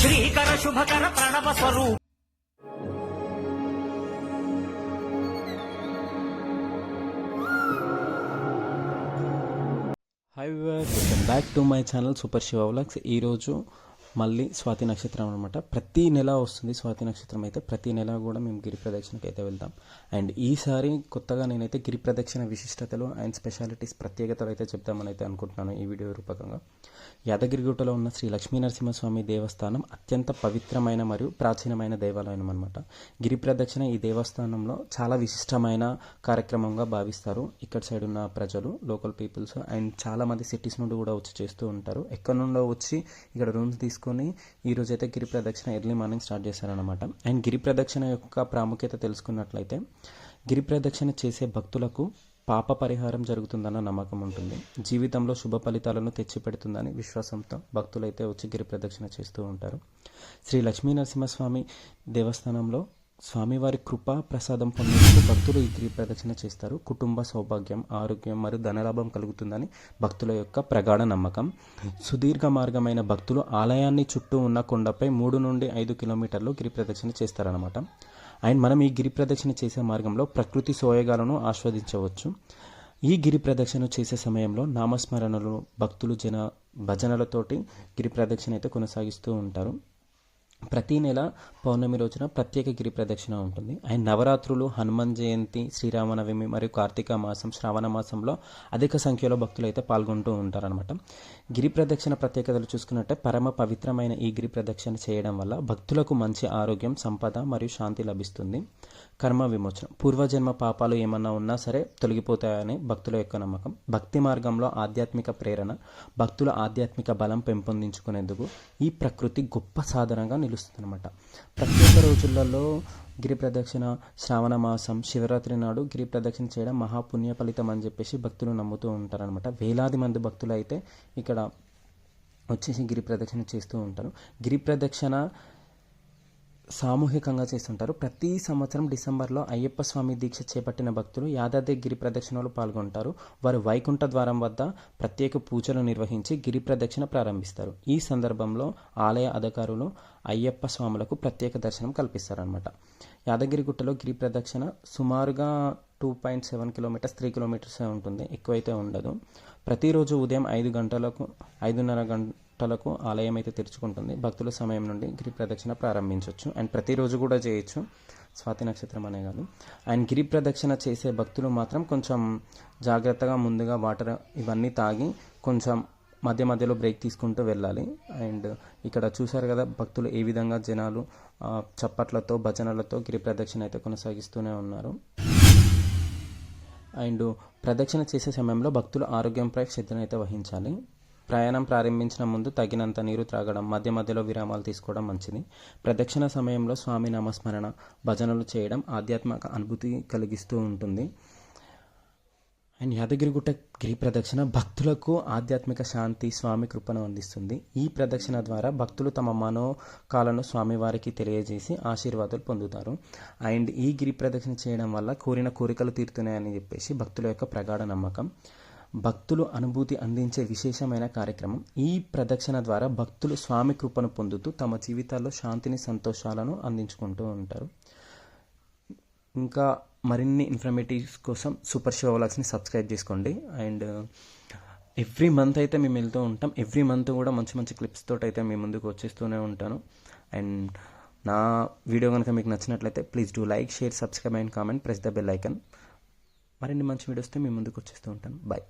శ్రీకర శుభకర ప్రణవ స్వరూప. Hi viewers, welcome back to my channel Super Shiva Vlogs. ఈరోజు మళ్ళీ స్వాతి నక్షత్రం అనమాట. ప్రతి నెల వస్తుంది స్వాతి నక్షత్రం. అయితే ప్రతి నెల కూడా మేము గిరి ప్రదక్షిణకి అయితే వెళ్తాం. అండ్ ఈసారి కొత్తగా నేనైతే గిరి ప్రదక్షిణ విశిష్టతలు అండ్ స్పెషాలిటీస్ ప్రత్యేకతలు అయితే చెప్తామని అయితే అనుకుంటున్నాను ఈ వీడియో రూపకంగా. యాదగిరిగుట్టలో ఉన్న శ్రీ లక్ష్మీ నరసింహస్వామి దేవస్థానం అత్యంత పవిత్రమైన మరియు ప్రాచీనమైన దేవాలయం అనమాట. గిరి ప్రదక్షిణ ఈ దేవస్థానంలో చాలా విశిష్టమైన కార్యక్రమంగా భావిస్తారు ఇక్కడ సైడ్ ఉన్న ప్రజలు, లోకల్ పీపుల్స్ అండ్ చాలామంది సిటీస్ నుండి కూడా వచ్చి చేస్తూ ఉంటారు. ఎక్కడి నుండో వచ్చి ఇక్కడ రూమ్స్ తీసుకొని ఈరోజు అయితే గిరి ప్రదక్షిణ ఎర్లీ మార్నింగ్ స్టార్ట్ చేశారనమాట. అండ్ గిరి ప్రదక్షిణ యొక్క ప్రాముఖ్యత తెలుసుకున్నట్లయితే గిరి ప్రదక్షిణ చేసే భక్తులకు పాప పరిహారం జరుగుతుందన్న నమ్మకం ఉంటుంది. జీవితంలో శుభ ఫలితాలను తెచ్చిపెడుతుందని విశ్వాసంతో భక్తులైతే వచ్చి గిరి ప్రదక్షిణ చేస్తూ ఉంటారు. శ్రీ లక్ష్మీ నరసింహస్వామి దేవస్థానంలో స్వామివారి కృపా ప్రసాదం పొందేందుకు భక్తులు ఈ గిరి ప్రదక్షిణ చేస్తారు. కుటుంబ సౌభాగ్యం, ఆరోగ్యం మరియు ధనలాభం కలుగుతుందని భక్తుల యొక్క ప్రగాఢ నమ్మకం. సుదీర్ఘ మార్గమైన భక్తులు ఆలయాన్ని చుట్టూ ఉన్న కొండపై 3 నుండి 5 కిలోమీటర్లు గిరి ప్రదక్షిణ చేస్తారనమాట. అండ్ మనం ఈ గిరి ప్రదక్షిణ చేసే మార్గంలో ప్రకృతి సోయగాలను ఆస్వాదించవచ్చు. ఈ గిరి ప్రదక్షిణ చేసే సమయంలో నామస్మరణలు, భక్తులు భజనలతోటి గిరి ప్రదక్షిణ అయితే కొనసాగిస్తూ ఉంటారు. ప్రతి నెల పౌర్ణమి రోజున ప్రత్యేక గిరి ప్రదక్షిణ ఉంటుంది. అండ్ నవరాత్రులు, హనుమాన్ జయంతి, శ్రీరామనవమి మరియు కార్తీక మాసం, శ్రావణ మాసంలో అధిక సంఖ్యలో భక్తులు అయితే పాల్గొంటూ ఉంటారనమాట. గిరి ప్రదక్షిణ ప్రత్యేకతలు చూసుకున్నట్టే పరమ పవిత్రమైన ఈ గిరి ప్రదక్షిణ చేయడం వల్ల భక్తులకు మంచి ఆరోగ్యం, సంపద మరియు శాంతి లభిస్తుంది. కర్మ విమోచనం, పూర్వజన్మ పాపాలు ఏమన్నా ఉన్నా సరే తొలగిపోతాయని భక్తుల యొక్క నమ్మకం. భక్తి మార్గంలో ఆధ్యాత్మిక ప్రేరణ, భక్తుల ఆధ్యాత్మిక బలం పెంపొందించుకునేందుకు ఈ ప్రకృతి గొప్ప సాధనంగా నిలుస్తుందన్నమాట. ప్రత్యేక రోజులలో గిరి ప్రదక్షిణ, శ్రావణ మాసం, శివరాత్రి నాడు గిరి ప్రదక్షిణ చేయడం మహాపుణ్య ఫలితం అని చెప్పేసి భక్తులు నమ్ముతూ ఉంటారనమాట. వేలాది మంది భక్తులు అయితే ఇక్కడ వచ్చేసి గిరి ప్రదక్షిణ చేస్తూ ఉంటారు. గిరి ప్రదక్షిణ సామూహికంగా చేస్తుంటారు. ప్రతి సంవత్సరం డిసెంబర్లో అయ్యప్ప స్వామి దీక్ష చేపట్టిన భక్తులు యాదాద్రి గిరి ప్రదక్షిణలో పాల్గొంటారు. వారు వైకుంఠ ద్వారం వద్ద ప్రత్యేక పూజలు నిర్వహించి గిరి ప్రదక్షిణ ప్రారంభిస్తారు. ఈ సందర్భంలో ఆలయ అధికారులు అయ్యప్ప స్వాములకు ప్రత్యేక దర్శనం కల్పిస్తారనమాట. యాదగిరిగుట్టలో గిరి ప్రదక్షిణ సుమారుగా 2.7 కిలోమీటర్స్, 3 కిలోమీటర్స్ ఉంటుంది, ఎక్కువైతే ఉండదు. ప్రతిరోజు ఉదయం 5:30 గంటలకు ఆలయం అయితే తెరుచుకుంటుంది. భక్తుల సమయం నుండి గిరి ప్రదక్షిణ ప్రారంభించవచ్చు. అండ్ ప్రతిరోజు కూడా చేయొచ్చు, స్వాతి నక్షత్రం అనే కాదు. అండ్ గిరి ప్రదక్షిణ చేసే భక్తులు మాత్రం కొంచెం జాగ్రత్తగా ముందుగా వాటర్ ఇవన్నీ తాగి కొంచెం మధ్య మధ్యలో బ్రేక్ తీసుకుంటూ వెళ్ళాలి. అండ్ ఇక్కడ చూసారు కదా భక్తులు ఏ విధంగా జనాలు చప్పట్లతో, భజనలతో గిరి ప్రదక్షిణ అయితే కొనసాగిస్తూనే ఉన్నారు. అండ్ ప్రదక్షిణ చేసే సమయంలో భక్తులు ఆరోగ్యంపై శ్రద్ధనైతే వహించాలి. ప్రయాణం ప్రారంభించిన ముందు తగినంత నీరు త్రాగడం, మధ్య మధ్యలో విరామాలు తీసుకోవడం మంచిది. ప్రదక్షిణ సమయంలో స్వామి నామస్మరణ, భజనలు చేయడం ఆధ్యాత్మిక అనుభూతి కలిగిస్తూ ఉంటుంది. అండ్ యాదగిరిగుట్ట గిరి ప్రదక్షిణ భక్తులకు ఆధ్యాత్మిక శాంతి, స్వామి కృపను అందిస్తుంది. ఈ ప్రదక్షిణ ద్వారా భక్తులు తమ మనోకాలను స్వామివారికి తెలియజేసి ఆశీర్వాదాలు పొందుతారు. అండ్ ఈ గిరి ప్రదక్షిణ చేయడం వల్ల కోరిన కోరికలు తీరుతున్నాయని చెప్పేసి భక్తుల యొక్క ప్రగాఢ నమ్మకం. భక్తులు అనుభూతి అందించే విశేషమైన కార్యక్రమం. ఈ ప్రదక్షిణ ద్వారా భక్తులు స్వామి కృపను పొందుతూ తమ జీవితాల్లో శాంతిని, సంతోషాలను అందించుకుంటూ ఉంటారు. ఇంకా మరిన్ని ఇన్ఫర్మేటివ్స్ కోసం సూపర్ శివ వ్లాగ్స్ని సబ్స్క్రైబ్ చేసుకోండి. అండ్ ఎవ్రీ మంత్ అయితే మేము వెళ్తూ ఉంటాం. ఎవ్రీ మంత్ కూడా మంచి మంచి క్లిప్స్ తోటి అయితే మీ ముందుకు వచ్చేస్తూనే ఉంటాను. అండ్ నా వీడియో కనుక మీకు నచ్చినట్లయితే please do like, share, subscribe and comment, press the bell icon. మరిన్ని మంచి వీడియోస్తో మీ ముందుకు వచ్చేస్తూ ఉంటాను. బాయ్.